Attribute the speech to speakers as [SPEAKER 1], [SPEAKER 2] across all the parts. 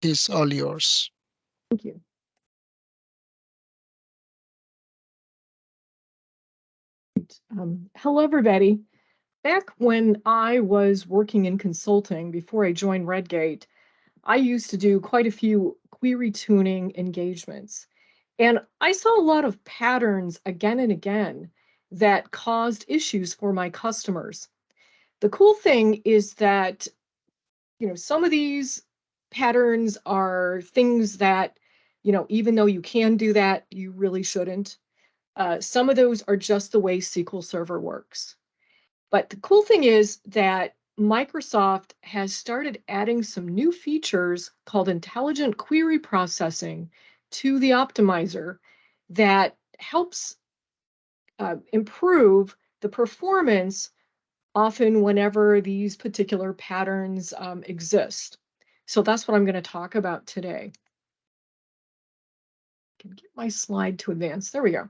[SPEAKER 1] is all yours.
[SPEAKER 2] Thank you. Hello, everybody. Back when I was working in consulting before I joined Redgate, I used to do quite a few query tuning engagements. And I saw a lot of patterns again and again that caused issues for my customers. The cool thing is that, some of these patterns are things that, even though you can do that, you really shouldn't. Some of those are just the way SQL Server works. But the cool thing is that Microsoft has started adding some new features called intelligent query processing to the optimizer that helps improve the performance often whenever these particular patterns exist. So that's what I'm going to talk about today. I can get my slide to advance. There we go.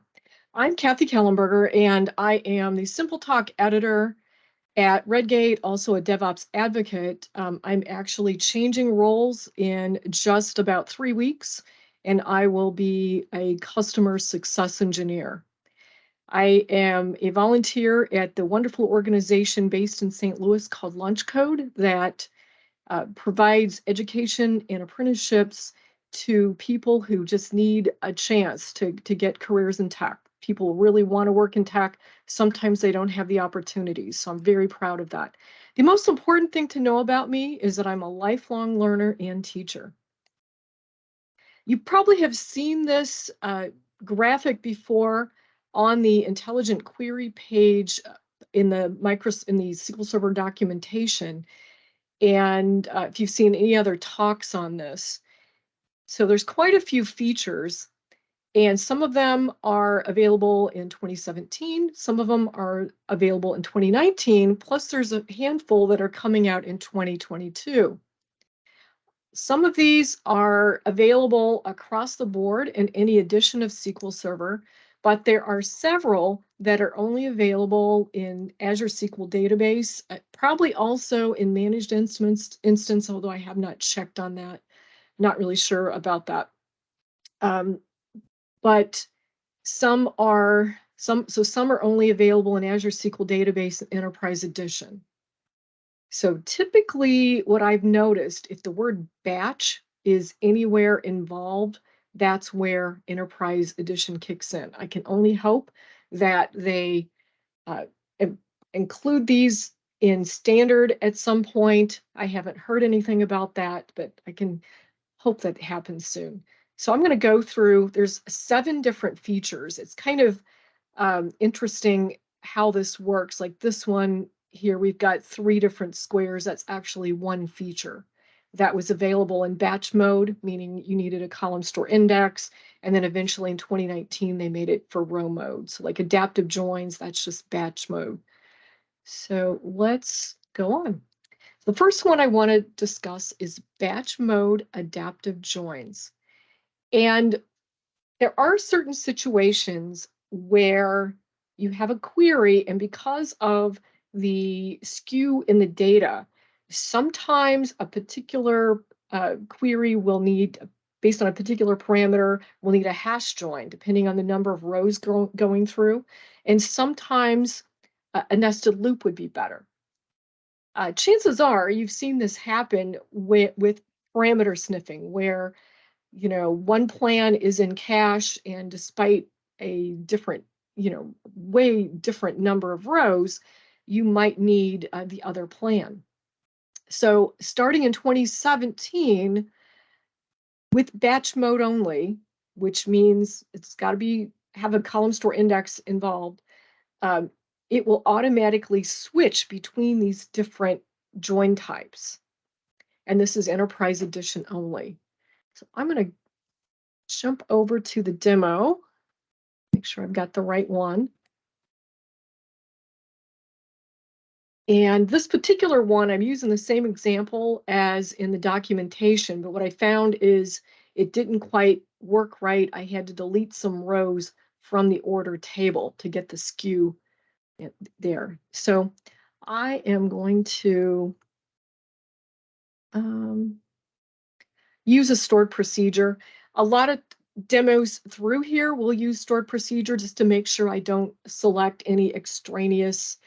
[SPEAKER 2] I'm Kathi Kellenberger, and I am the Simple Talk editor at Redgate, also a DevOps advocate. I'm actually changing roles in just about 3 weeks, and I will be a customer success engineer. I am a volunteer at the wonderful organization based in St. Louis called LaunchCode that provides education and apprenticeships to people who just need a chance to get careers in tech. People really want to work in tech. Sometimes they don't have the opportunities, so I'm very proud of that. The most important thing to know about me is that I'm a lifelong learner and teacher. You probably have seen this graphic before on the intelligent query page in the SQL Server documentation, and if you've seen any other talks on this. So there's quite a few features, and some of them are available in 2017. Some of them are available in 2019, plus there's a handful that are coming out in 2022. Some of these are available across the board in any edition of SQL Server, but there are several that are only available in Azure SQL Database, probably also in managed instance, although I have not checked on that. Not really sure about that. But some are only available in Azure SQL Database Enterprise Edition. So typically what I've noticed, if the word batch is anywhere involved, that's where Enterprise Edition kicks in. I can only hope that they include these in standard at some point. I haven't heard anything about that, but I can hope that happens soon. So I'm going to go through, there's 7 different features. It's kind of interesting how this works. Like this one here, we've got 3 different squares. That's actually one feature that was available in batch mode, meaning you needed a column store index. And then eventually in 2019, they made it for row mode. So like adaptive joins, that's just batch mode. So let's go on. The first one I want to discuss is batch mode adaptive joins. And there are certain situations where you have a query, and because of the skew in the data, sometimes a particular query will need, based on a particular parameter, will need a hash join, depending on the number of rows going through. And sometimes a nested loop would be better. Chances are you've seen this happen with parameter sniffing, where one plan is in cache, and despite a different, way different number of rows, you might need the other plan. So starting in 2017, with batch mode only, which means it's got to have a column store index involved, it will automatically switch between these different join types. And this is Enterprise Edition only. So I'm going to jump over to the demo, make sure I've got the right one. And this particular one, I'm using the same example as in the documentation, but what I found is it didn't quite work right. I had to delete some rows from the order table to get the skew there. So I am going to use a stored procedure. A lot of demos through here will use stored procedure just to make sure I don't select any extraneous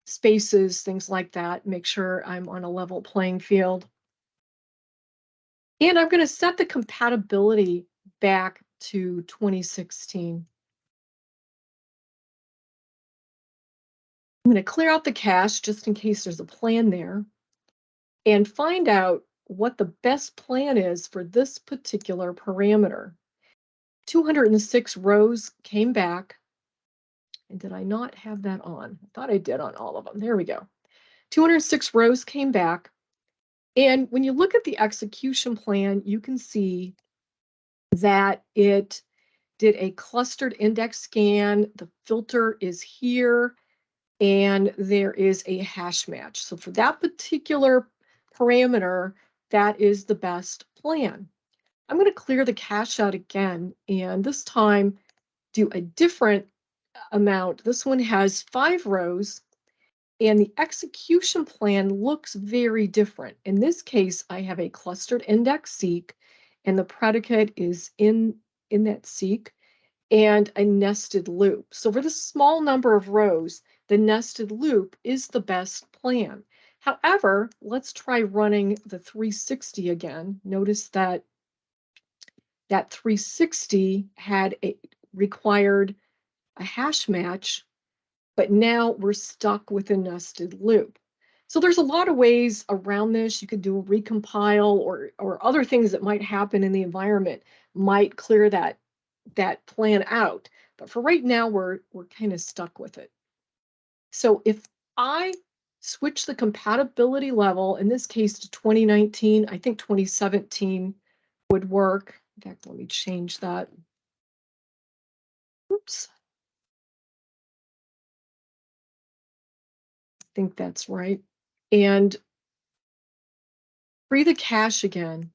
[SPEAKER 2] spaces, things like that, make sure I'm on a level playing field. And I'm going to set the compatibility back to 2016. I'm going to clear out the cache just in case there's a plan there and find out what the best plan is for this particular parameter. 206 rows came back. And did I not have that on? I thought I did on all of them. There we go. 206 rows came back. And when you look at the execution plan, you can see that it did a clustered index scan. The filter is here, and there is a hash match. So for that particular parameter, that is the best plan. I'm going to clear the cache out again, and this time do a different amount. This one has 5 rows, and the execution plan looks very different. In this case, I have a clustered index seek, and the predicate is in that seek, and a nested loop. So for the small number of rows, the nested loop is the best plan. However, let's try running the 360 again. Notice that 360 had required a hash match, but now we're stuck with a nested loop. So there's a lot of ways around this. You could do a recompile or other things that might happen in the environment might clear that plan out. But for right now, we're kind of stuck with it. So if I switch the compatibility level, in this case to 2019, I think 2017 would work. In fact, let me change that. Oops. I think that's right. And free the cache again.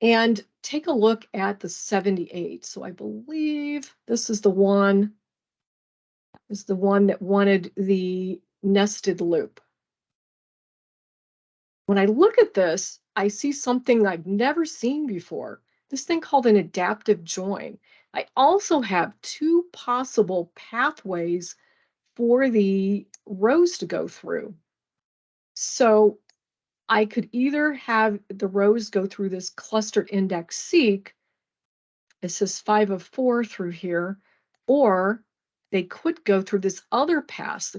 [SPEAKER 2] And take a look at the 78. So I believe this is the one that wanted the nested loop. When I look at this, I see something I've never seen before, this thing called an adaptive join. I also have 2 possible pathways for the rows to go through. So I could either have the rows go through this clustered index seek, it says 5 of 4 through here, or they could go through this other path,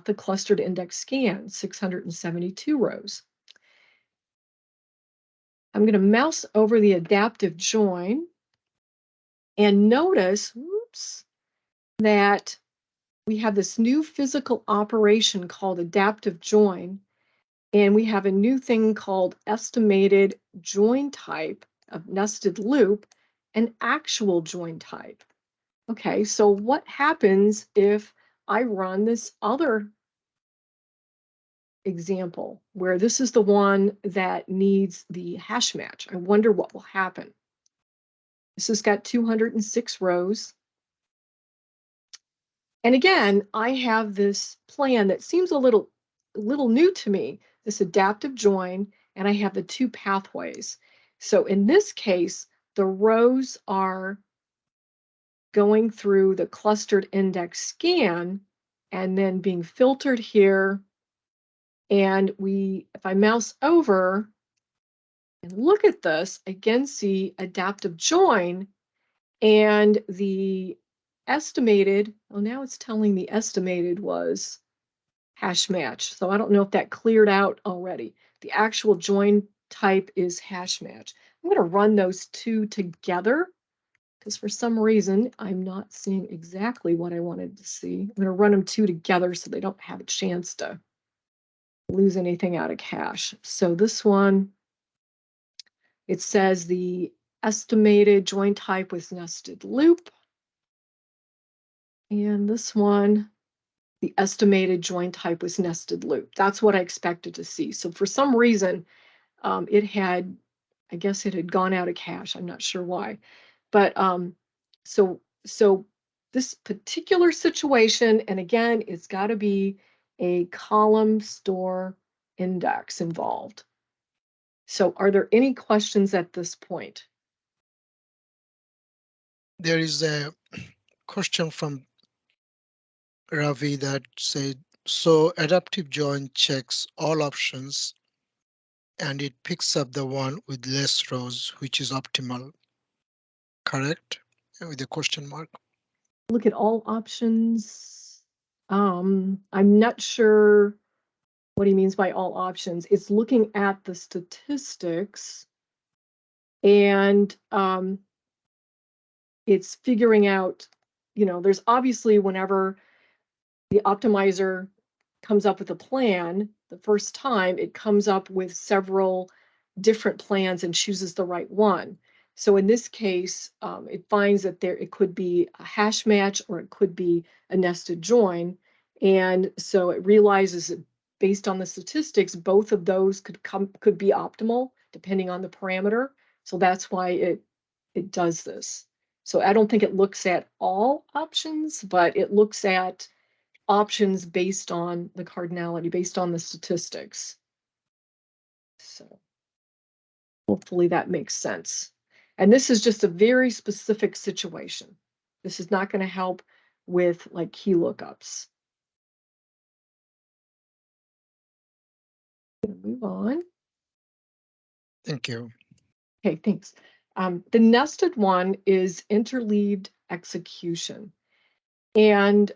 [SPEAKER 2] the clustered index scan, 672 rows. I'm going to mouse over the adaptive join and notice, oops, that we have this new physical operation called adaptive join, and we have a new thing called estimated join type of nested loop and actual join type. Okay, so what happens if I run this other example where this is the one that needs the hash match? I wonder what will happen. This has got 206 rows. And again, I have this plan that seems a little new to me, this adaptive join, and I have the 2 pathways. So in this case, the rows are going through the clustered index scan and then being filtered here. And if I mouse over and look at this, again, see adaptive join, and the estimated, oh, now it's telling me estimated was hash match. So I don't know if that cleared out already. The actual join type is hash match. I'm going to run those 2 together because for some reason I'm not seeing exactly what I wanted to see. I'm going to run them 2 together so they don't have a chance to lose anything out of cache. So this one, it says the estimated join type was nested loop. And this one, the estimated join type was nested loop. That's what I expected to see. So for some reason, I guess it had gone out of cache. I'm not sure why. But so this particular situation, and again, it's got to be a column store index involved. So are there any questions at this point?
[SPEAKER 1] There is a question from Ravi that said, so adaptive join checks all options and it picks up the one with less rows, which is optimal, correct? With a question mark.
[SPEAKER 2] Look at all options. I'm not sure what he means by all options. It's looking at the statistics and it's figuring out, there's obviously whenever the optimizer comes up with a plan, the first time it comes up with several different plans and chooses the right one. So in this case, it finds that it could be a hash match or it could be a nested join. And so it realizes that based on the statistics, both of those could be optimal depending on the parameter. So that's why it does this. So I don't think it looks at all options, but it looks at options based on the cardinality, based on the statistics. So hopefully that makes sense. And this is just a very specific situation. This is not going to help with like key lookups. Move on.
[SPEAKER 1] Thank you.
[SPEAKER 2] Okay, thanks. The nested one is interleaved execution. And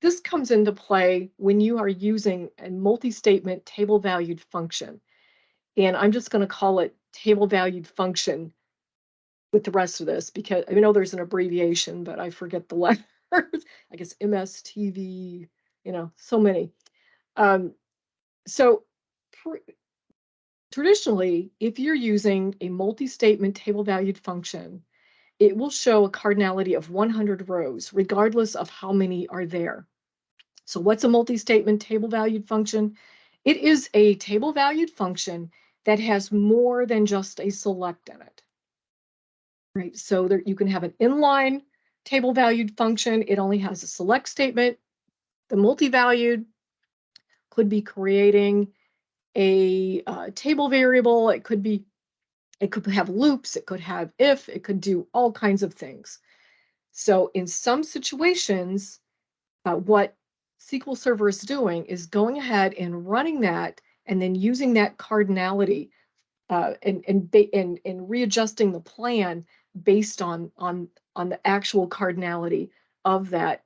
[SPEAKER 2] this comes into play when you are using a multi-statement table valued function. And I'm just going to call it table valued function with the rest of this because I know there's an abbreviation, but I forget the letters. I guess MSTV, so many. So traditionally, if you're using a multi-statement table valued function, it will show a cardinality of 100 rows, regardless of how many are there. So what's a multi-statement table valued function? It is a table valued function that has more than just a select in it. Right, so there you can have an inline table valued function. It only has a select statement. The multi-valued could be creating a table variable. It could have loops. It could have if. It could do all kinds of things. So in some situations, what SQL Server is doing is going ahead and running that and then using that cardinality and readjusting the plan based on the actual cardinality of that.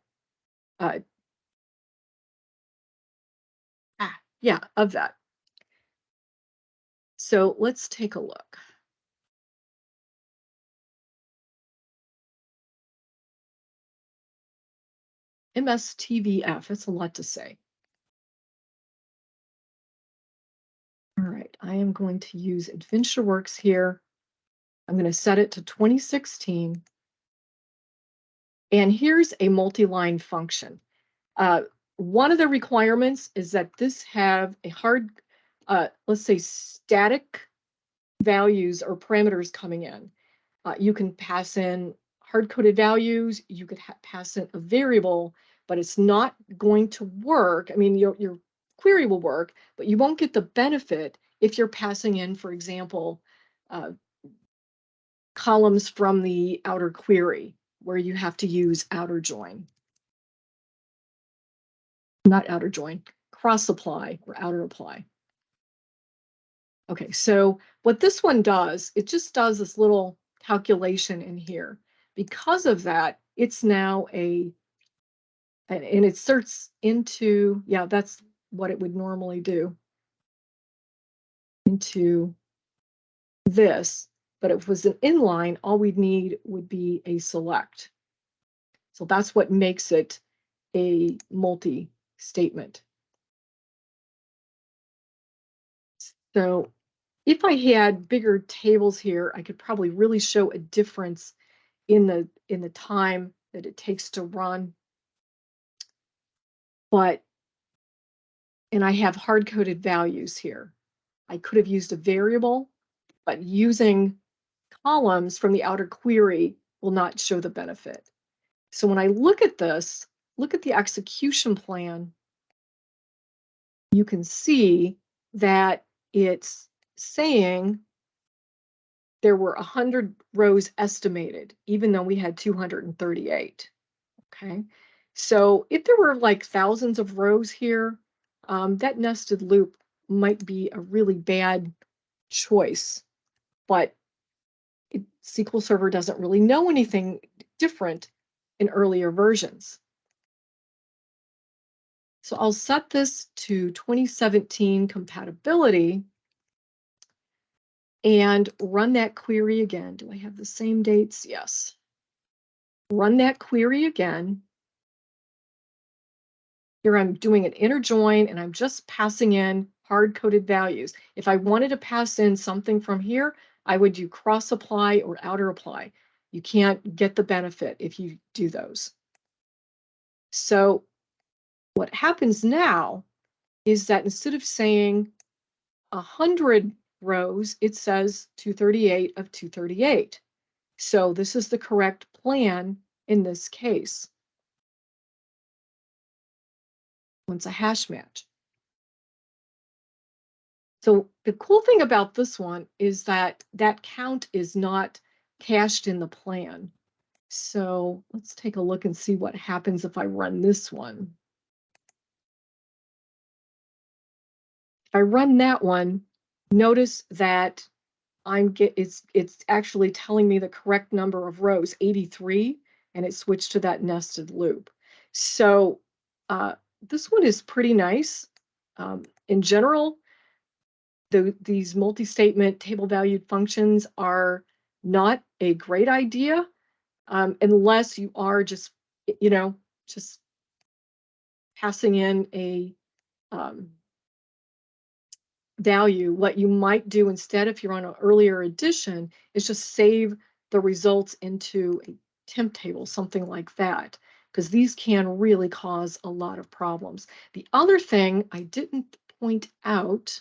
[SPEAKER 2] Of that. So let's take a look. MSTVF, that's a lot to say. All right, I am going to use AdventureWorks here. I'm going to set it to 2016. And here's a multi-line function. One of the requirements is that this have a hard, let's say static values or parameters coming in. You can pass in hard-coded values, you could pass in a variable, but it's not going to work. I mean, your query will work, but you won't get the benefit if you're passing in, for example, columns from the outer query, where you have to use outer join. Not outer join, cross apply or outer apply. Okay, so what this one does, it just does this little calculation in here. Because of that, it's now and it inserts into, that's what it would normally do, into this. But if it was an inline, all we'd need would be a select. So that's what makes it a multi-statement. So if I had bigger tables here, I could probably really show a difference in the time that it takes to run. And I have hard-coded values here. I could have used a variable, but using columns from the outer query will not show the benefit. So when I look at this, look at the execution plan. you can see that it's saying there were 100 rows estimated, even though we had 238. Okay, so if there were like thousands of rows here, that nested loop might be a really bad choice, but SQL Server doesn't really know anything different in earlier versions. So I'll set this to 2017 compatibility and run that query again. Do I have the same dates? Yes. Run that query again. Here I'm doing an inner join and I'm just passing in hard-coded values. If I wanted to pass in something from here, I would do cross apply or outer apply. You can't get the benefit if you do those. So what happens now is that instead of saying 100 rows, it says 238 of 238. So this is the correct plan in this case. Once a hash match. So the cool thing about this one is that that count is not cached in the plan. So let's take a look and see what happens if I run this one. If I run that one, notice that it's actually telling me the correct number of rows, 83, and it switched to that nested loop. So this one is pretty nice. In general, these multi-statement table-valued functions are not a great idea unless you are just passing in a value. What you might do instead, if you're on an earlier edition, is just save the results into a temp table, something like that, because these can really cause a lot of problems. The other thing I didn't point out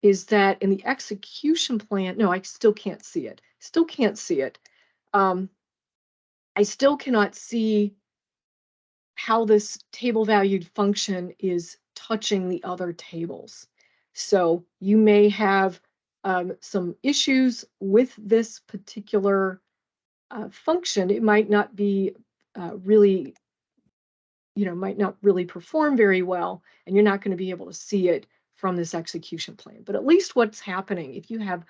[SPEAKER 2] is that in the execution plan, no, I still can't see it. Still can't see it. I still cannot see how this table valued function is touching the other tables. So you may have some issues with this particular function. It might not be really, might not really perform very well, and you're not going to be able to see it from this execution plan. But at least what's happening, if you have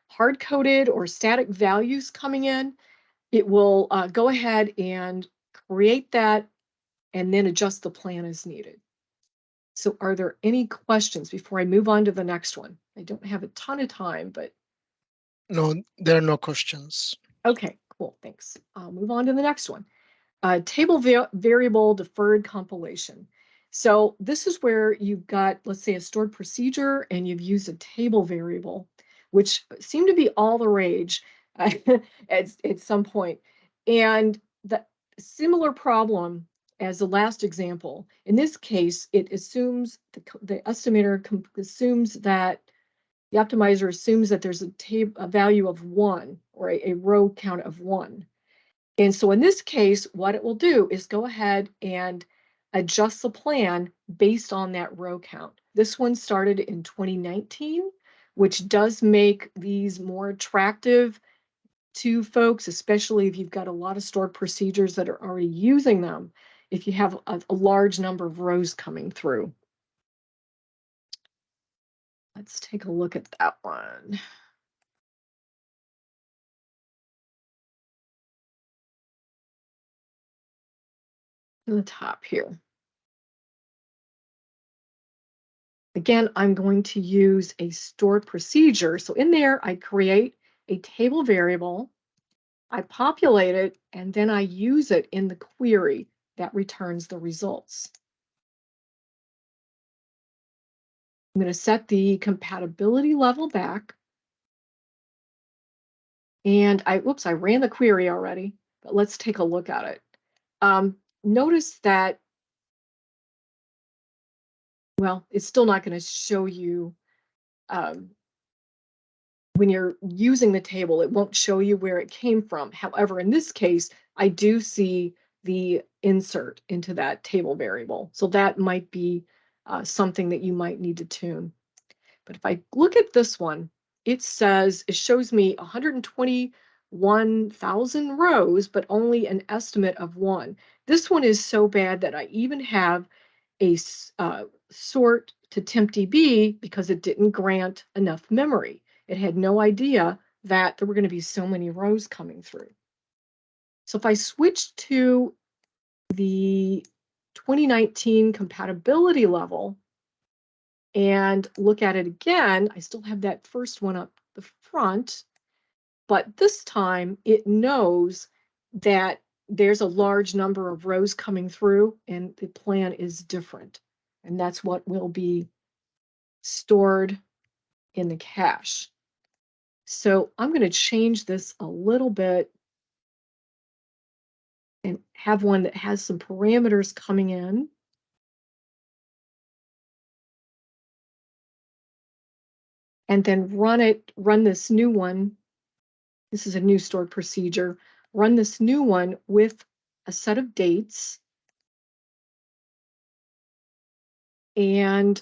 [SPEAKER 2] hard-coded or static values coming in, it will go ahead and create that and then adjust the plan as needed. So are there any questions before I move on to the next one? I don't have a ton of time, but.
[SPEAKER 1] No, there are no questions.
[SPEAKER 2] Okay, cool, thanks. I'll move on to the next one. Table variable deferred compilation. So this is where you've got, let's say, a stored procedure and you've used a table variable, which seemed to be all the rage at some point. And the similar problem as the last example, in this case, it assumes, the estimator assumes that, the optimizer assumes that there's a value of 1 or a row count of 1. And so in this case, what it will do is go ahead and adjust the plan based on that row count. This one started in 2019, which does make these more attractive to folks, especially if you've got a lot of stored procedures that are already using them, if you have a large number of rows coming through. Let's take a look at that one. In the top here. Again, I'm going to use a stored procedure. So in there, I create a table variable, I populate it, and then I use it in the query that returns the results. I'm going to set the compatibility level back. And I ran the query already, but let's take a look at it. Notice that, well, it's still not going to show you when you're using the table, it won't show you where it came from. However, in this case, I do see the insert into that table variable. So that might be something that you might need to tune. But if I look at this one, it shows me 121,000 rows, but only an estimate of 1. This one is so bad that I even have a sort to tempdb because it didn't grant enough memory. It had no idea that there were going to be so many rows coming through. So if I switch to the 2019 compatibility level and look at it again, I still have that first one up the front, but this time it knows that there's a large number of rows coming through and the plan is different. And that's what will be stored in the cache. So I'm going to change this a little bit and have one that has some parameters coming in. And then run this new one. This is a new stored procedure. Run this new one with a set of dates. And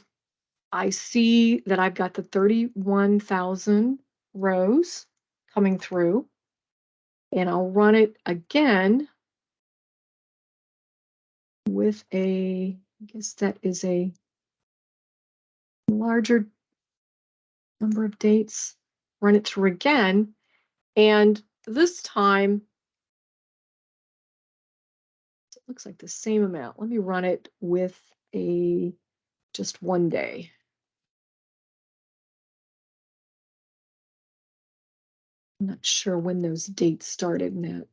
[SPEAKER 2] I see that I've got the 31,000 rows coming through. And I'll run it again with I guess that is a larger number of dates. Run it through again. And this time, it looks like the same amount. Let me run it with just 1 day. I'm not sure when those dates started in that.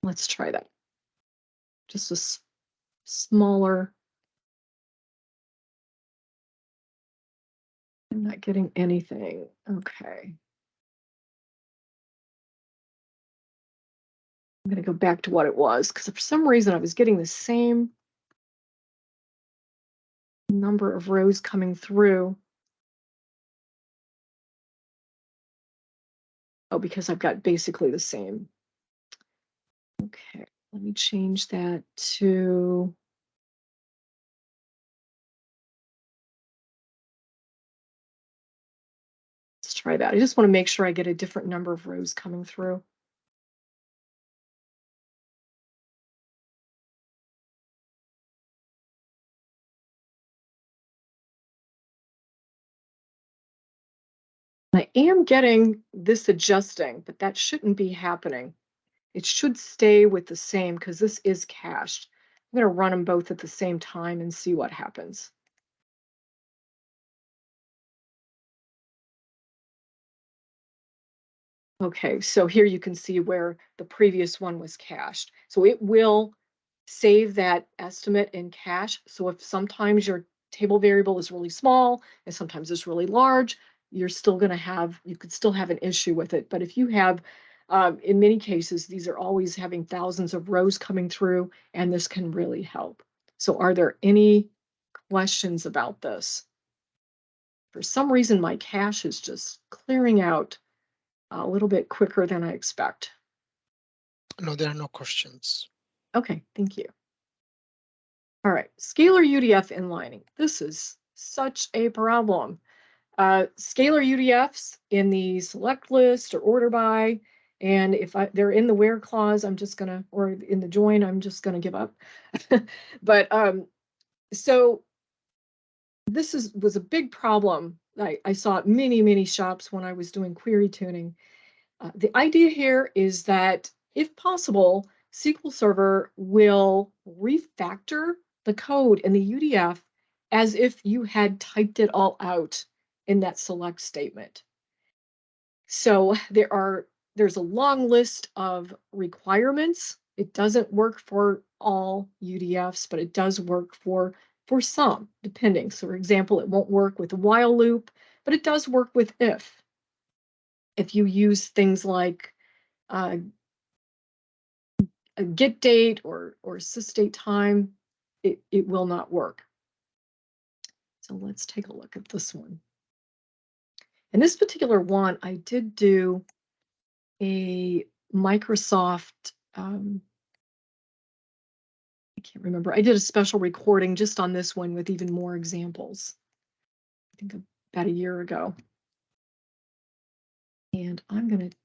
[SPEAKER 2] Let's try that. Just a smaller. I'm not getting anything. Okay. I'm going to go back to what it was because for some reason I was getting the same number of rows coming through. Oh, because I've got basically the same. Okay, let me change that to. Let's try that. I just want to make sure I get a different number of rows coming through. I am getting this adjusting, but that shouldn't be happening. It should stay with the same because this is cached. I'm going to run them both at the same time and see what happens. Okay, so here you can see where the previous one was cached. So it will save that estimate in cache. So if sometimes your table variable is really small and sometimes it's really large, you're still going to have, you could still have an issue with it. But if you have, in many cases, these are always having thousands of rows coming through, and this can really help. So are there any questions about this? For some reason, my cache is just clearing out a little bit quicker than I expect.
[SPEAKER 1] No, there are no questions.
[SPEAKER 2] Okay, thank you. All right, Scalar UDF inlining. This is such a problem. Scalar UDFs in the select list or order by, and if they're in the where clause, I'm just gonna, or in the join, I'm just gonna give up. But so this was a big problem. I saw it many shops when I was doing query tuning. The idea here is that if possible, SQL Server will refactor the code in the UDF as if you had typed it all out in that select statement. So there's a long list of requirements. It doesn't work for all UDFs, but it does work for some, depending. So for example, it won't work with a while loop, but it does work with if. If you use things like a get date or sysdate time, it will not work. So let's take a look at this one. In this particular one, I did do a Microsoft can't remember. I did a special recording just on this one with even more examples. I think about a year ago. And I'm going to,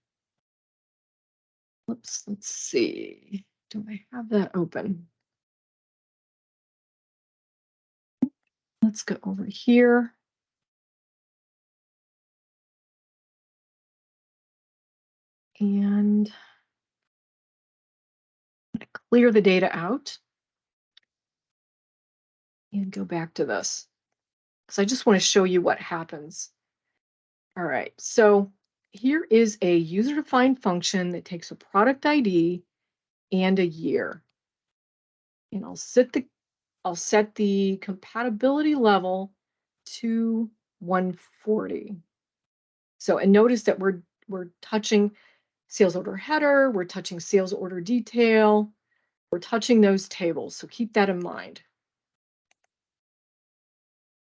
[SPEAKER 2] let's see. Do I have that open? Let's go over here. And clear the data out and go back to this, because I just want to show you what happens. All right, so here is a user-defined function that takes a product ID and a year. And I'll set the compatibility level to 140. So, and notice that we're touching sales order header, we're touching sales order detail, we're touching those tables. So keep that in mind.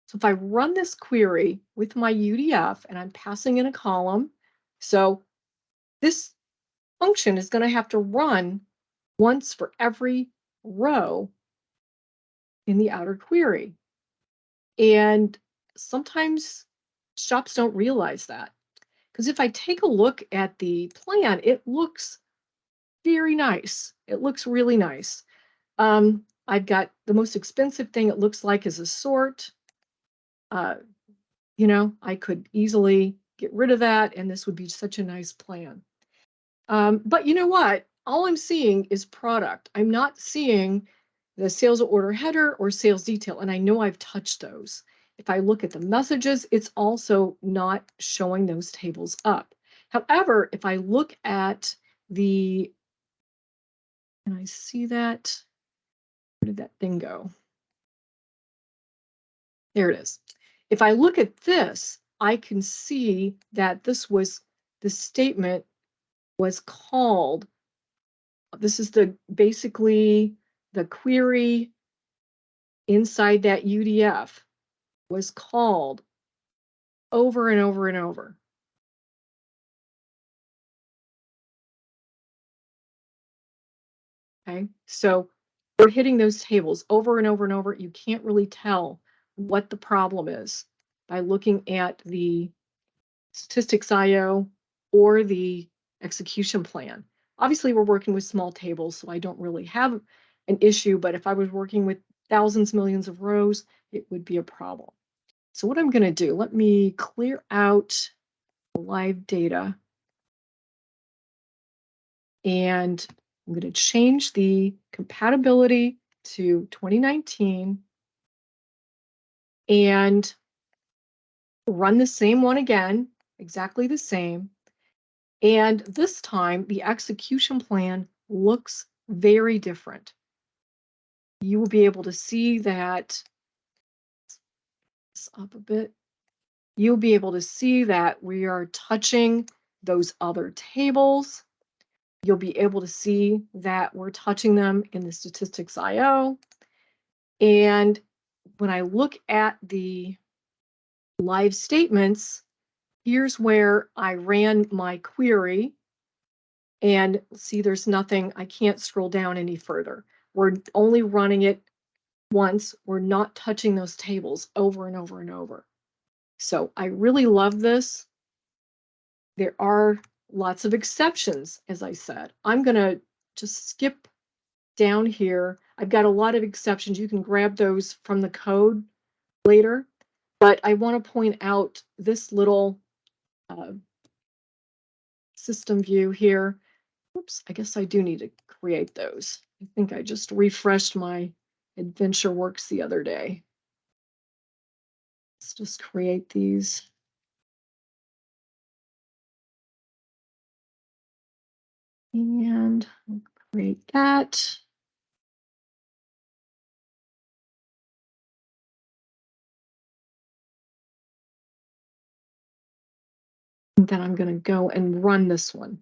[SPEAKER 2] So if I run this query with my UDF and I'm passing in a column, so this function is going to have to run once for every row in the outer query. And sometimes shops don't realize that. Because if I take a look at the plan, it looks very nice. It looks really nice. I've got the most expensive thing it looks like is a sort. You know, I could easily get rid of that, and this would be such a nice plan. But you know what? All I'm seeing is product. I'm not seeing the sales order header or sales detail, and I know I've touched those. If I look at the messages, it's also not showing those tables up. However, if I look at the, can I see that? Where did that thing go? There it is. If I look at this, I can see that the statement was called, this is basically the query inside that UDF was called over and over and over. Okay, so we're hitting those tables over and over and over. You can't really tell what the problem is by looking at the statistics IO or the execution plan. Obviously, we're working with small tables, so I don't really have an issue, but if I was working with thousands, millions of rows, it would be a problem. So what I'm going to do, let me clear out the live data. And I'm going to change the compatibility to 2019 and run the same one again, exactly the same. And this time, the execution plan looks very different. You will be able to see that, up a bit, you'll be able to see that we are touching those other tables. You'll be able to see that we're touching them in the statistics IO. And when I look at the live statements, here's where I ran my query. And see, there's nothing, I can't scroll down any further. We're only running it once. We're not touching those tables over and over and over. So I really love this. There are lots of exceptions, as I said. I'm going to just skip down here. I've got a lot of exceptions. You can grab those from the code later, but I want to point out this little system view here. Oops, I guess I do need to create those. I think I just refreshed my AdventureWorks the other day. Let's just create these. And create that. And then I'm going to go and run this one.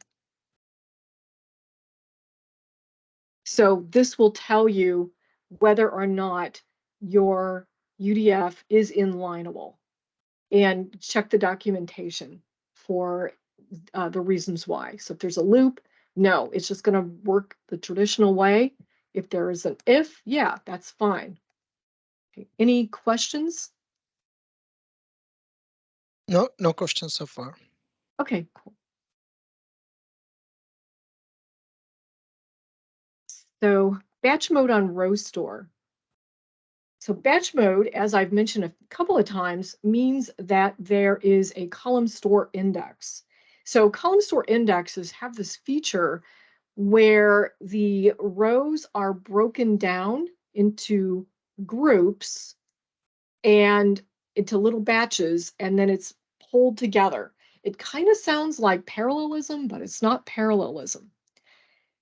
[SPEAKER 2] So this will tell you whether or not your UDF is inlineable, and check the documentation for the reasons why. So if there's a loop, no, it's just going to work the traditional way. If there is an if, yeah, that's fine. Okay. Any questions?
[SPEAKER 1] No, no questions so far.
[SPEAKER 2] Okay, cool. So batch mode on Rowstore. So batch mode, as I've mentioned a couple of times, means that there is a column store index. So column store indexes have this feature where the rows are broken down into groups and into little batches, and then it's pulled together. It kind of sounds like parallelism, but it's not parallelism.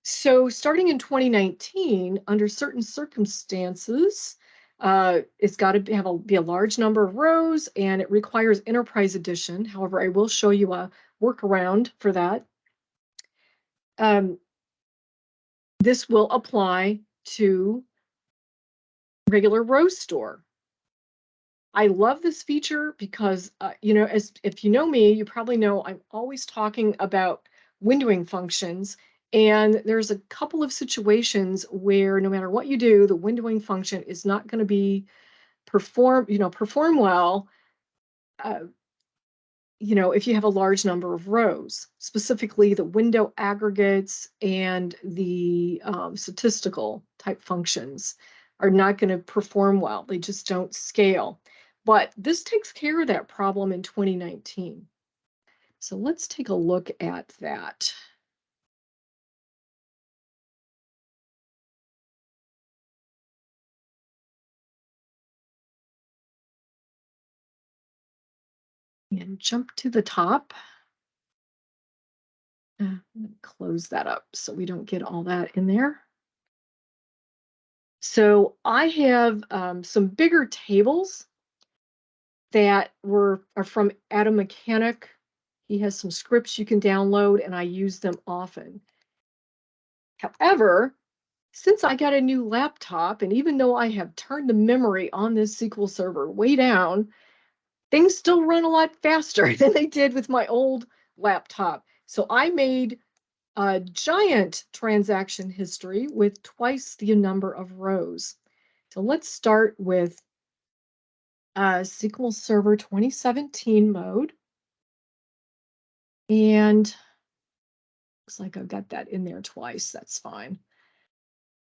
[SPEAKER 2] So starting in 2019, under certain circumstances, it's got to be a large number of rows, and it requires Enterprise Edition. However, I will show you a workaround for that. This will apply to regular Rowstore. I love this feature because, if you know me, you probably know I'm always talking about windowing functions. And there's a couple of situations where no matter what you do, the windowing function is not going to be perform well, if you have a large number of rows, specifically the window aggregates and the statistical type functions are not going to perform well. They just don't scale. But this takes care of that problem in 2019. So let's take a look at that. And jump to the top. I'm going to close that up so we don't get all that in there. So I have some bigger tables that are from Adam Mechanic. He has some scripts you can download, and I use them often. However, since I got a new laptop, and even though I have turned the memory on this SQL Server way down, things still run a lot faster than they did with my old laptop. So I made a giant transaction history with twice the number of rows. So let's start with SQL Server 2017 mode. And looks like I've got that in there twice. That's fine.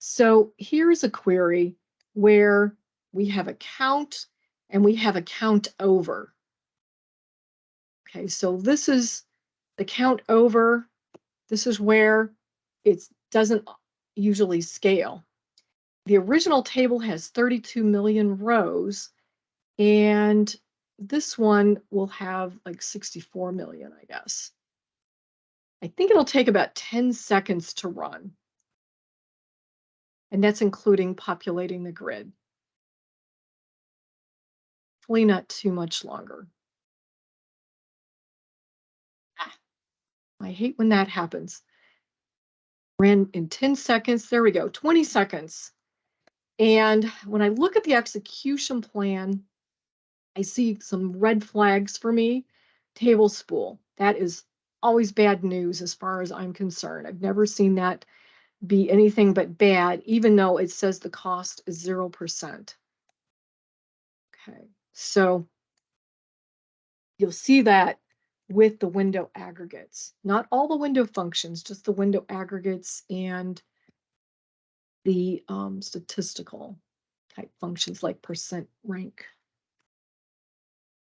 [SPEAKER 2] So here's a query where we have a count and we have a count over. Okay, so this is the count over. This is where it doesn't usually scale. The original table has 32 million rows, and this one will have like 64 million, I guess. I think it'll take about 10 seconds to run. And that's including populating the grid. Hopefully not too much longer. I hate when that happens. Ran in 10 seconds. There we go, 20 seconds. And when I look at the execution plan, I see some red flags for me. Table spool. That is always bad news as far as I'm concerned. I've never seen that be anything but bad, even though it says the cost is 0%. Okay, so you'll see that with the window aggregates. Not all the window functions, just the window aggregates and the statistical type functions like percent rank.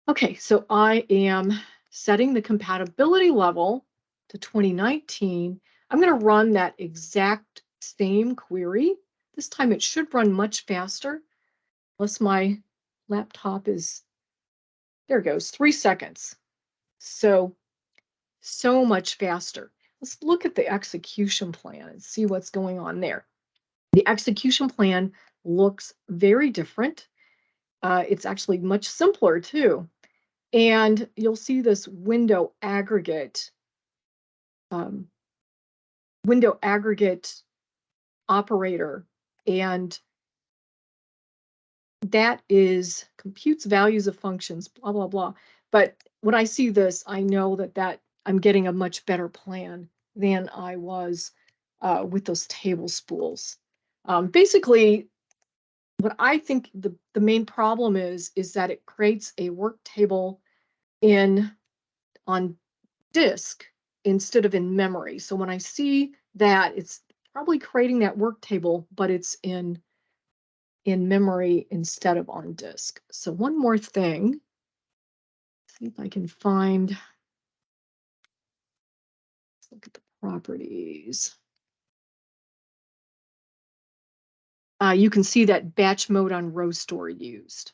[SPEAKER 2] Okay, so I am setting the compatibility level to 2019. I'm going to run that exact same query. This time it should run much faster, unless my laptop is, there it goes, 3 seconds. So much faster. Let's look at the execution plan and see what's going on there. The execution plan looks very different. It's actually much simpler too. And you'll see this window aggregate operator, and that is computes values of functions, blah, blah, blah. But when I see this, I know that I'm getting a much better plan than I was with those table spools. Basically, what I think the main problem is that it creates a work table on disk instead of in memory. So when I see that, it's probably creating that work table, but it's in memory instead of on disk. So one more thing, see if I can find, let's look at the properties. You can see that batch mode on Rowstore used.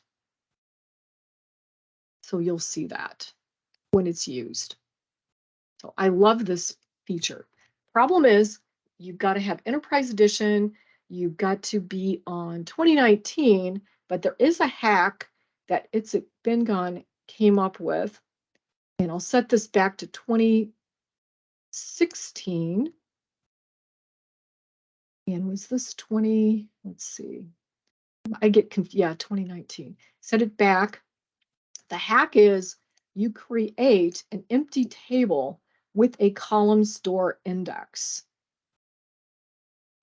[SPEAKER 2] So you'll see that when it's used. So I love this feature. Problem is, you've got to have Enterprise Edition, you've got to be on 2019, but there is a hack that It's Been Gone came up with, and I'll set this back to 2016. And was this 20? Let's see. I get confused. Yeah, 2019. Set it back. The hack is you create an empty table with a column store index.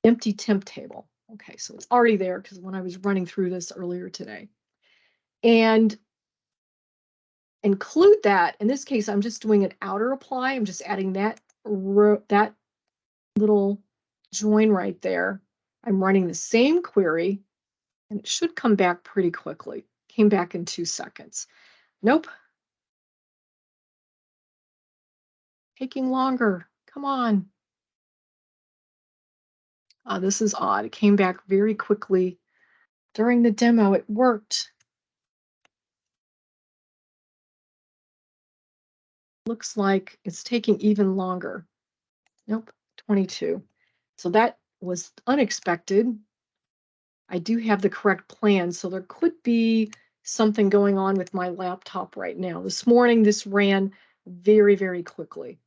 [SPEAKER 2] Empty temp table. Okay, so it's already there because when I was running through this earlier today. And include that. In this case, I'm just doing an outer apply. I'm just adding that little join right there. I'm running the same query, and it should come back pretty quickly. Came back in 2 seconds. Nope. Taking longer. Come on. This is odd. It came back very quickly. During the demo, it worked. Looks like it's taking even longer. Nope, 22. So that was unexpected. I do have the correct plan, so there could be something going on with my laptop right now. This morning, this ran very, very quickly.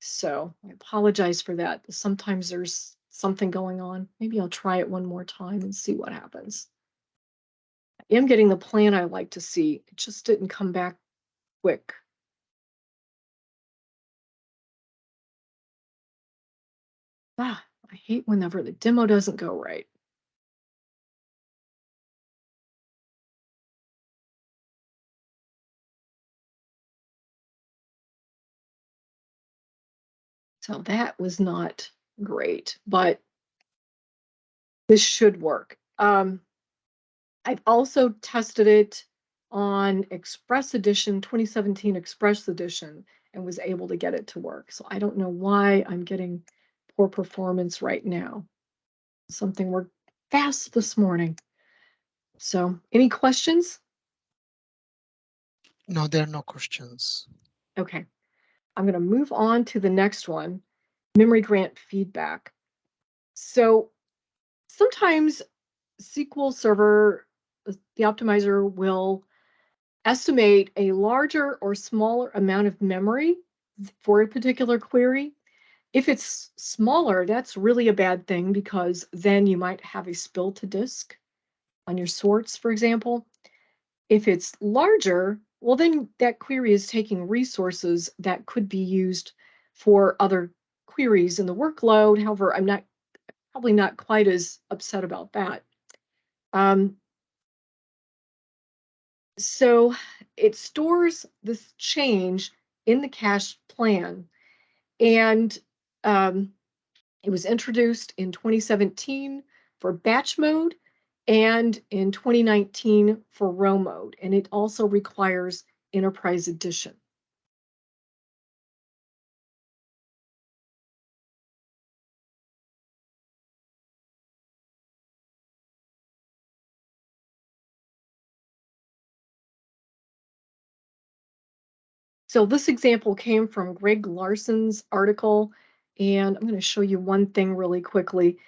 [SPEAKER 2] So I apologize for that. Sometimes there's something going on. Maybe I'll try it one more time and see what happens. I am getting the plan I like to see. It just didn't come back quick. I hate whenever the demo doesn't go right. So that was not great, but this should work. I've also tested it on Express Edition, 2017 Express Edition, and was able to get it to work. So I don't know why I'm getting poor performance right now. Something worked fast this morning. So any questions?
[SPEAKER 1] No, there are no questions.
[SPEAKER 2] Okay, I'm going to move on to the next one, memory grant feedback. So sometimes SQL Server, the optimizer will estimate a larger or smaller amount of memory for a particular query. If it's smaller, that's really a bad thing because then you might have a spill to disk on your sorts, for example. If it's larger, well, then that query is taking resources that could be used for other queries in the workload. However, I'm probably not quite as upset about that. So it stores this change in the cache plan, and it was introduced in 2017 for batch mode and in 2019 for row mode, and it also requires Enterprise Edition. So this example came from Greg Larson's article, and I'm going to show you one thing really quickly.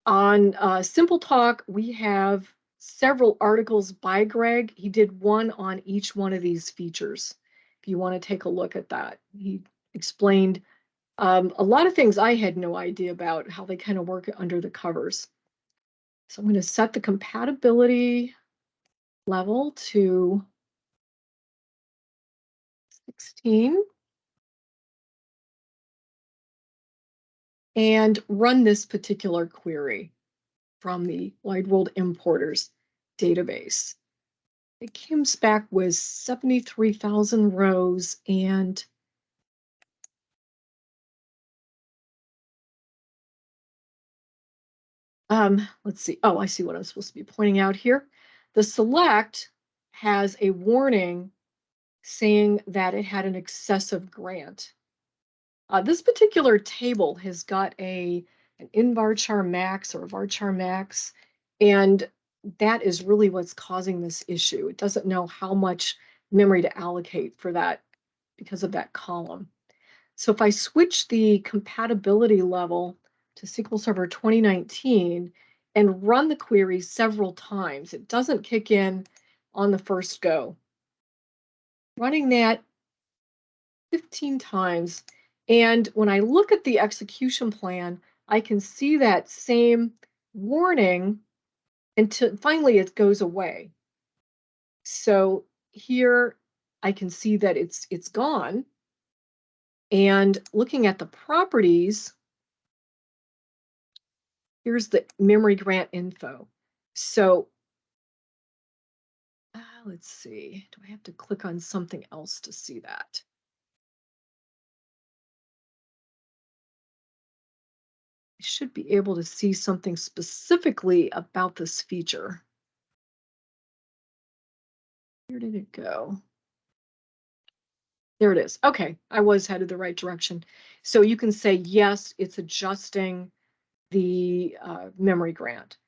[SPEAKER 2] On Simple Talk, we have several articles by Greg. He did one on each one of these features. If you want to take a look at that, he explained a lot of things I had no idea about, how they kind of work under the covers. So I'm going to set the compatibility level to 16 and run this particular query. from the Wide World Importers database. It comes back with 73,000 rows and let's see. Oh, I see what I'm supposed to be pointing out here. The select has a warning saying that it had an excessive grant. This particular table has got an invarchar max or a varchar max, and that is really what's causing this issue. It doesn't know how much memory to allocate for that because of that column. So if I switch the compatibility level to SQL Server 2019 and run the query several times, it doesn't kick in on the first go. Running that 15 times, and when I look at the execution plan, I can see that same warning until finally it goes away. So here I can see that it's gone. And looking at the properties, here's the memory grant info. So let's see, do I have to click on something else to see that? I should be able to see something specifically about this feature. Where did it go? There it is. Okay, I was headed the right direction. So you can say, yes, it's adjusting the memory grant.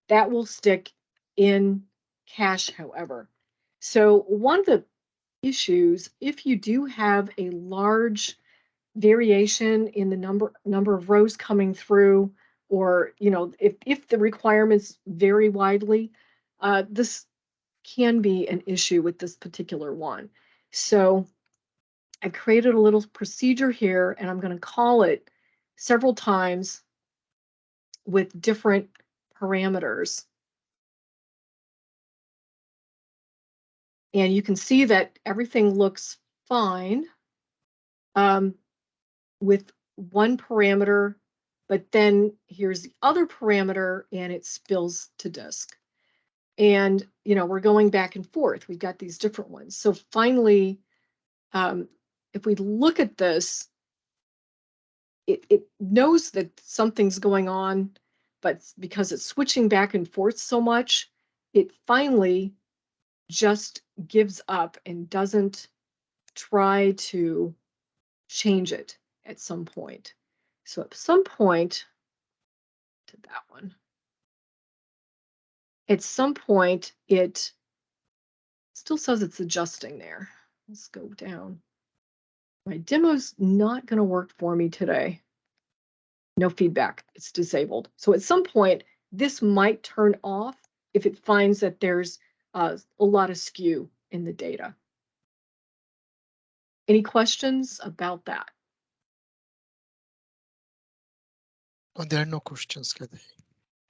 [SPEAKER 2] That will stick in cache, however. So one of the issues, if you do have a large variation in the number of rows coming through, or if the requirements vary widely, this can be an issue with this particular one. So I created a little procedure here, and I'm going to call it several times with different parameters. And you can see that everything looks fine with one parameter, but then here's the other parameter and it spills to disk. And, we're going back and forth. We've got these different ones. So finally, if we look at this, it knows that something's going on, but because it's switching back and forth so much, it finally just gives up and doesn't try to change it at some point. So at some point, to that one, at some point, it still says it's adjusting there. Let's go down. My demo's not going to work for me today. No feedback. It's disabled. So at some point, this might turn off if it finds that there's a lot of skew in the data. Any questions about that?
[SPEAKER 1] Oh, there are no questions, Kathi.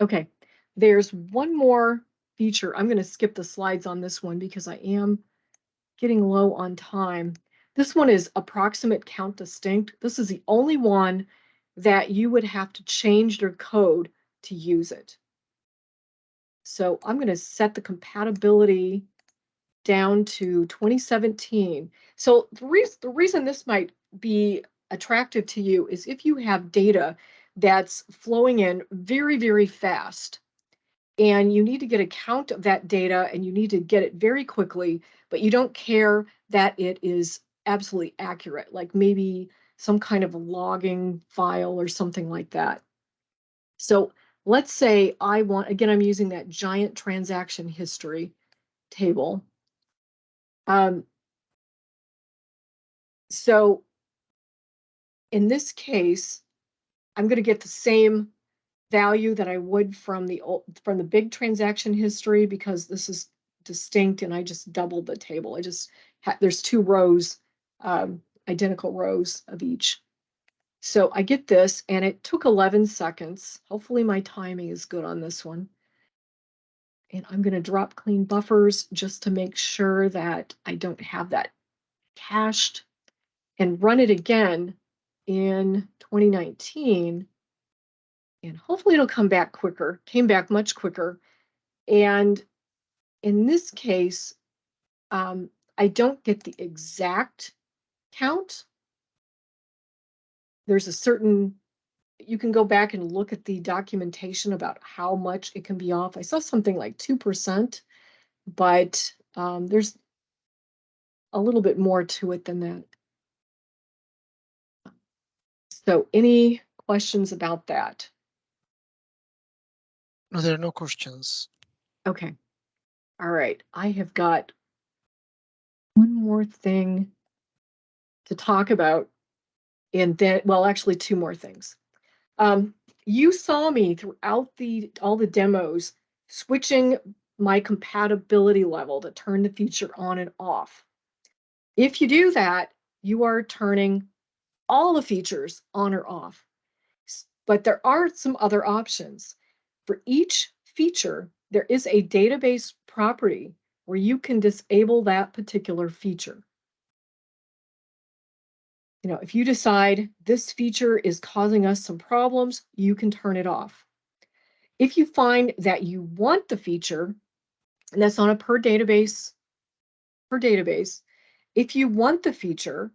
[SPEAKER 2] Okay, there's one more feature. I'm going to skip the slides on this one because I am getting low on time. This one is approximate count distinct. This is the only one that you would have to change your code to use it. So I'm going to set the compatibility down to 2017. So the reason this might be attractive to you is if you have data that's flowing in very, very fast, and you need to get a count of that data and you need to get it very quickly, but you don't care that it is absolutely accurate, like maybe some kind of a logging file or something like that. So let's say I want, again, I'm using that giant transaction history table. So in this case, I'm going to get the same value that I would from the big transaction history because this is distinct and I just doubled the table. There's two rows, identical rows of each. So I get this, and it took 11 seconds. Hopefully my timing is good on this one. And I'm going to drop clean buffers just to make sure that I don't have that cached, and run it again in 2019. And hopefully it'll come back quicker, came back much quicker. And in this case, I don't get the exact count. There's a certain, you can go back and look at the documentation about how much it can be off. I saw something like 2%, but there's a little bit more to it than that. So any questions about that?
[SPEAKER 1] No, there are no questions.
[SPEAKER 2] Okay. All right. I have got one more thing to talk about. And then, well, actually two more things. You saw me throughout all the demos switching my compatibility level to turn the feature on and off. If you do that, you are turning all the features on or off. But there are some other options. For each feature, there is a database property where you can disable that particular feature. You know, if you decide this feature is causing us some problems, you can turn it off. If you find that you want the feature, and that's on a per database, if you want the feature,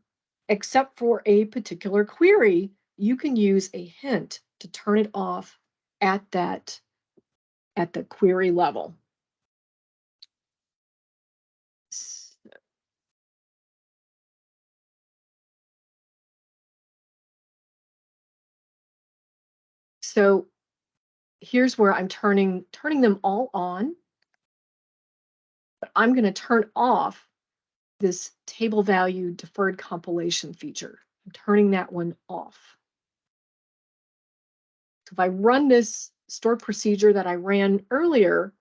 [SPEAKER 2] except for a particular query, you can use a hint to turn it off at the query level. So here's where I'm turning them all on, but I'm going to turn off this table value deferred compilation feature. I'm turning that one off. So if I run this stored procedure that I ran earlier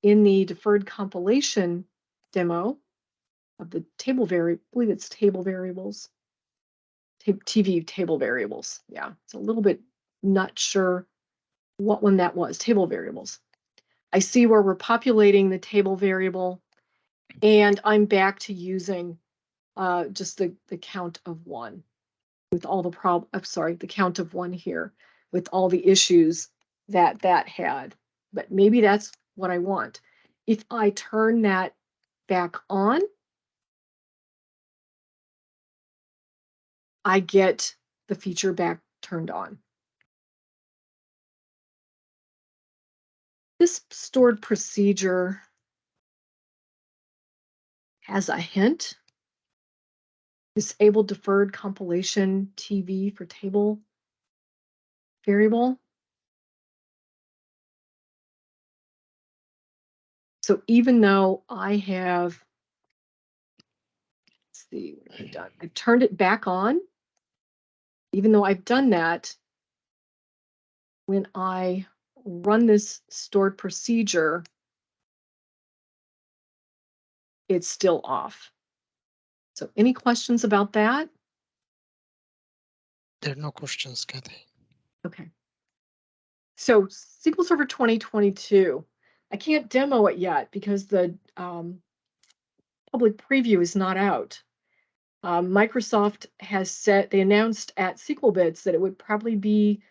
[SPEAKER 2] in the deferred compilation demo of the table I believe it's table variables, TV table variables. Yeah, it's a little bit not sure what one that was, table variables. I see where we're populating the table variable, and I'm back to using just the count of one with all the the count of one here with all the issues that had. But maybe that's what I want. If I turn that back on, I get the feature back turned on. This stored procedure has a hint. Disable deferred compilation TV for table variable. So even though I have, let's see what I've done. I've turned it back on. Even though I've done that, when I run this stored procedure, it's still off. So any questions about that?
[SPEAKER 1] There are no questions, Kathy.
[SPEAKER 2] Okay. So SQL Server 2022, I can't demo it yet because the public preview is not out. Microsoft has they announced at SQL Bits that it would probably be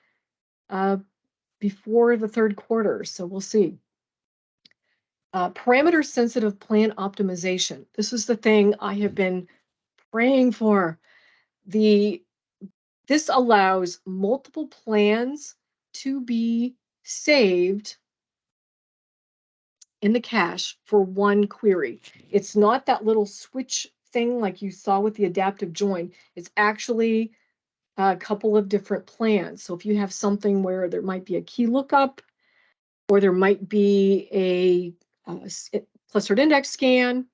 [SPEAKER 2] before the third quarter, so we'll see. Parameter sensitive plan optimization. This is the thing I have been praying for. This allows multiple plans to be saved in the cache for one query. It's not that little switch thing like you saw with the adaptive join. It's actually a couple of different plans. So if you have something where there might be a key lookup, or there might be a clustered index scan,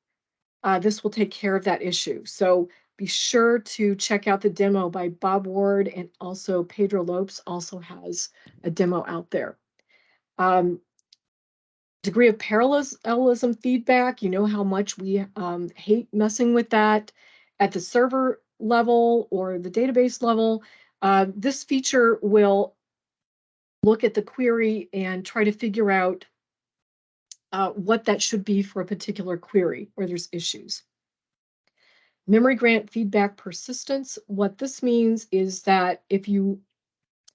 [SPEAKER 2] this will take care of that issue. So be sure to check out the demo by Bob Ward, and also Pedro Lopes also has a demo out there. Degree of parallelism feedback, you know how much we hate messing with that at the server level or the database level. This feature will look at the query and try to figure out what that should be for a particular query where there's issues. Memory grant feedback persistence. What this means is that if you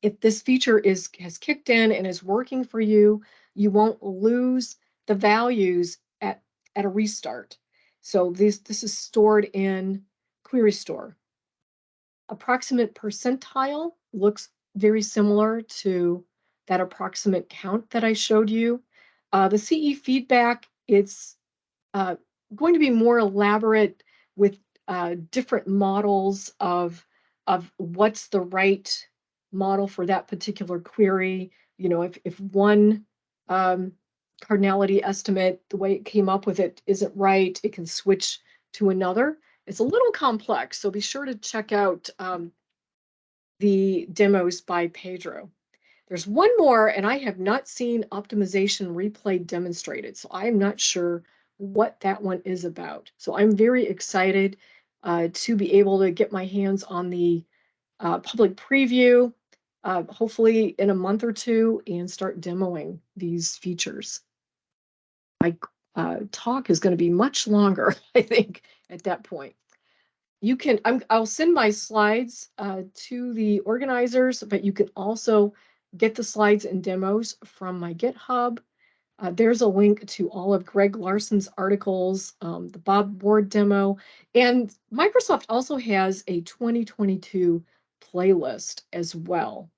[SPEAKER 2] if this feature has kicked in and is working for you, you won't lose the values at a restart. So this is stored in Query Store. Approximate percentile looks very similar to that approximate count that I showed you. The CE feedback, it's going to be more elaborate with different models of what's the right model for that particular query. You know, if one cardinality estimate, the way it came up with it isn't right, it can switch to another. It's a little complex, so be sure to check out the demos by Pedro. There's one more, and I have not seen optimization replay demonstrated, so I am not sure what that one is about. So I'm very excited to be able to get my hands on the public preview, hopefully in a month or two, and start demoing these features. My talk is going to be much longer, I think, at that point. You can, I'll send my slides to the organizers, but you can also get the slides and demos from my GitHub. There's a link to all of Greg Larson's articles, the Bob Ward demo, and Microsoft also has a 2022 playlist as well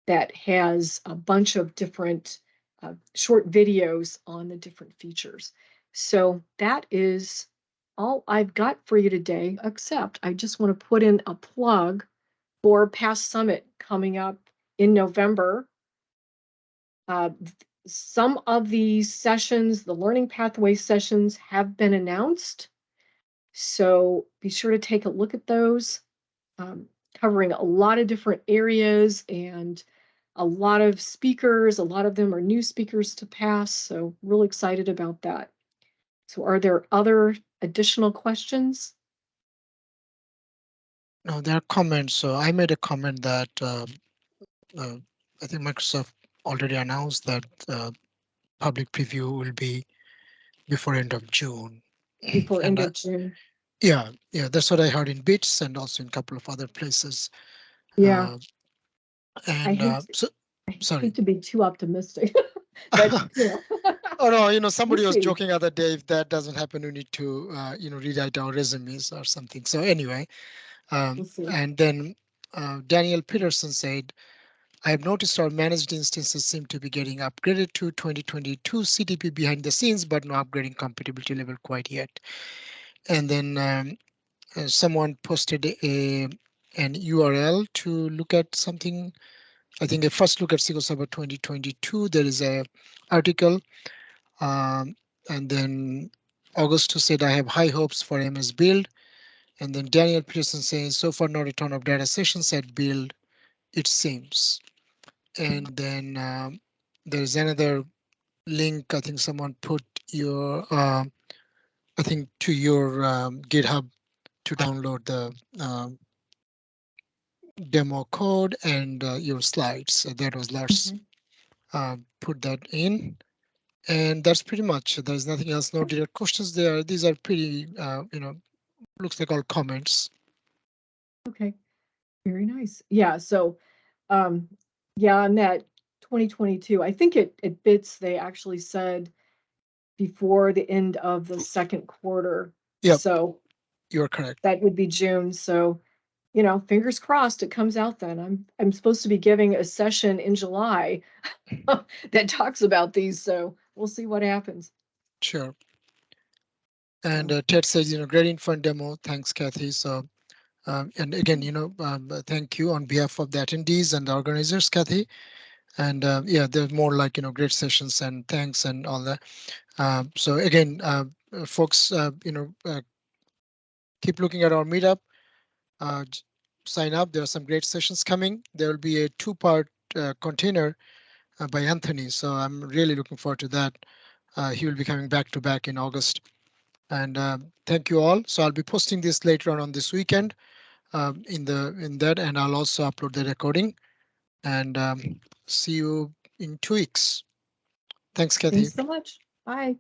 [SPEAKER 2] that has a bunch of different short videos on the different features. So that is all I've got for you today, except I just want to put in a plug for Past Summit coming up in November. Some of the sessions, the learning pathway sessions, have been announced. So be sure to take a look at those, covering a lot of different areas and a lot of speakers. A lot of them are new speakers to Pass, so really excited about that. So are there other additional questions?
[SPEAKER 1] No, there are comments. So I made a comment that I think Microsoft already announced that public preview will be before end of June.
[SPEAKER 2] Before
[SPEAKER 1] And
[SPEAKER 2] end of June.
[SPEAKER 1] yeah, that's what I heard in Bits and also in a couple of other places.
[SPEAKER 2] Yeah,
[SPEAKER 1] Uh,
[SPEAKER 2] I
[SPEAKER 1] and
[SPEAKER 2] hate
[SPEAKER 1] so,
[SPEAKER 2] I
[SPEAKER 1] sorry.
[SPEAKER 2] hate to be too optimistic, but you know,
[SPEAKER 1] Oh no,
[SPEAKER 2] we'll
[SPEAKER 1] somebody was
[SPEAKER 2] see.
[SPEAKER 1] joking other day. If that doesn't happen, we need to, rewrite our resumes or something. So anyway,
[SPEAKER 2] We'll see.
[SPEAKER 1] and then Daniel Peterson said, I have noticed our managed instances seem to be getting upgraded to 2022 CDP behind the scenes, but no upgrading compatibility level quite yet. And then someone posted an URL to look at something. I think a first look at SQL Server 2022. There is a article, and then Augusto said, I have high hopes for MS Build. And then Daniel Peterson saying, so far no return of data sessions at Build, it seems. And then there's another link. I think someone put your, I think to your GitHub to download the demo code and your slides. So that was Lars. Put that in. And that's pretty much. There's nothing else. No direct questions there. These are pretty, looks like all comments.
[SPEAKER 2] Okay, very nice. Yeah, so yeah, on that 2022, I think it bits they actually said before the end of the second quarter.
[SPEAKER 1] Yep,
[SPEAKER 2] So
[SPEAKER 1] you're correct.
[SPEAKER 2] that would be June. So, you know, fingers crossed it comes out then. I'm supposed to be giving a session in July that talks about these, so we'll see what happens.
[SPEAKER 1] Sure. And Ted says, great info and demo. Thanks, Kathy. So, and again, thank you on behalf of the attendees and the organizers, Kathy. And yeah, there's more like, great sessions and thanks and all that. So again, folks, keep looking at our meetup. Sign up. There are some great sessions coming. There will be a two-part container by Anthony. So I'm really looking forward to that. He will be coming back to back in August. And thank you all. So I'll be posting this later on this weekend in that, and I'll also upload the recording. And see you in 2 weeks. Thanks, Kathy.
[SPEAKER 2] Thanks so much. Bye.